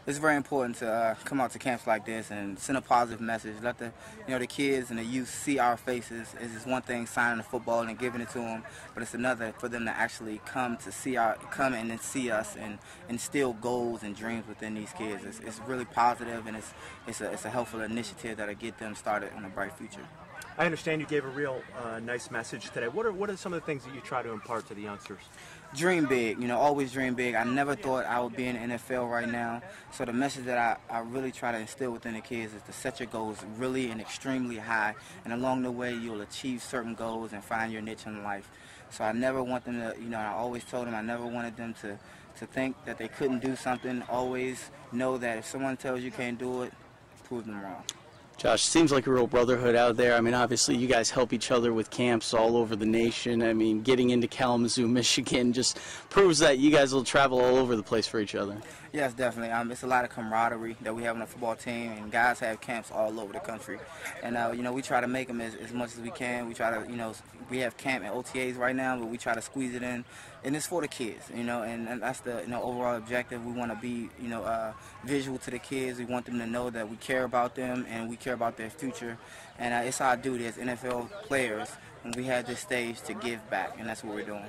It's very important to come out to camps like this and send a positive message. Let the kids and the youth see our faces. It's one thing signing the football and giving it to them, but it's another for them to actually come and then see us and instill goals and dreams within these kids. It's really positive, and it's a helpful initiative that'll get them started on a bright future. I understand you gave a real nice message today. What are some of the things that you try to impart to the youngsters? Dream big, always dream big. I never thought I would be in the NFL right now. So the message that I really try to instill within the kids is to set your goals really and extremely high, and along the way you'll achieve certain goals and find your niche in life. So I never want them to, I always told them I never wanted them to think that they couldn't do something. Always know that if someone tells you can't do it, prove them wrong. Josh, seems like a real brotherhood out there. I mean, obviously you guys help each other with camps all over the nation. I mean, getting into Kalamazoo, Michigan just proves that you guys will travel all over the place for each other. Yes, definitely. It's a lot of camaraderie that we have on the football team, and guys have camps all over the country. And, we try to make them as much as we can. We try to, we have camp and OTAs right now, but we try to squeeze it in. And it's for the kids, and that's the overall objective. We want to be, visual to the kids. We want them to know that we care about them and we care about their future. And it's our duty as NFL players when we have this stage to give back, and that's what we're doing.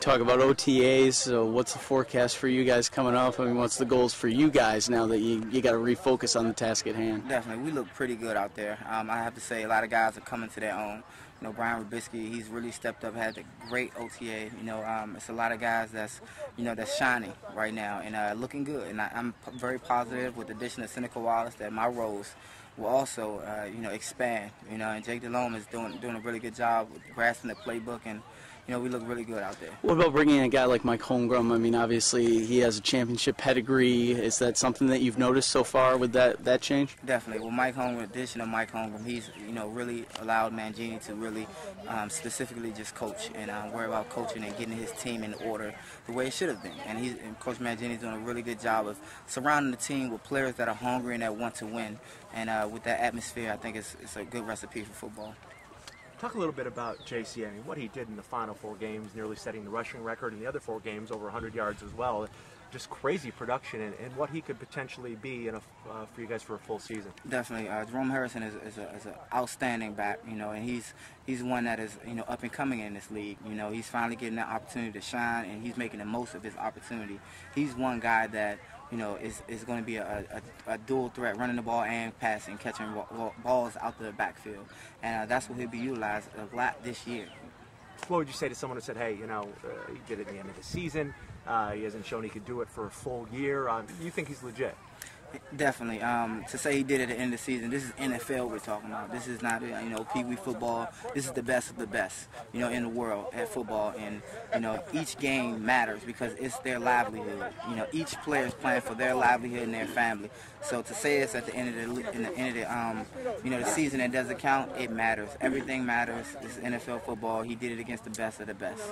Talk about OTAs, so what's the forecast for you guys coming up? I mean, what's the goals for you guys now that you got to refocus on the task at hand? Definitely. We look pretty good out there. I have to say a lot of guys are coming to their own. Brian Rubisky, he's really stepped up, had a great OTA. It's a lot of guys that's shining right now and looking good. And I'm very positive with the addition of Seneca Wallace that my roles will also, expand. And Jake Jerome is doing a really good job with grasping the playbook, and we look really good out there. What about bringing in a guy like Mike Holmgren? I mean, obviously he has a championship pedigree. Is that something that you've noticed so far with that change? Definitely. Well, Mike Holmgren, addition of Mike Holmgren, he's really allowed Mangini to really specifically just coach and worry about coaching and getting his team in order the way it should have been. And Coach Mangini's doing a really good job of surrounding the team with players that are hungry and that want to win. And with that atmosphere, I think it's a good recipe for football. Talk a little bit about JC. I mean, what he did in the final 4 games, nearly setting the rushing record, and the other 4 games over 100 yards as well. Just crazy production, and what he could potentially be for you guys for a full season. Definitely, Jerome Harrison is an outstanding back, and he's one that is up and coming in this league. He's finally getting that opportunity to shine, and he's making the most of his opportunity. He's one guy that is going to be a dual threat, running the ball and passing, catching balls out the backfield, and that's what he'll be utilized a lot this year. What would you say to someone who said, hey, he did it at the end of the season, he hasn't shown he could do it for a full year? You think he's legit? Definitely. To say he did it at the end of the season, this is NFL we're talking about. This is not, Pee-wee football. This is the best of the best, in the world at football. And, each game matters because it's their livelihood. Each player is playing for their livelihood and their family. So to say it's at the end of the season that doesn't count, it matters. Everything matters. This is NFL football. He did it against the best of the best.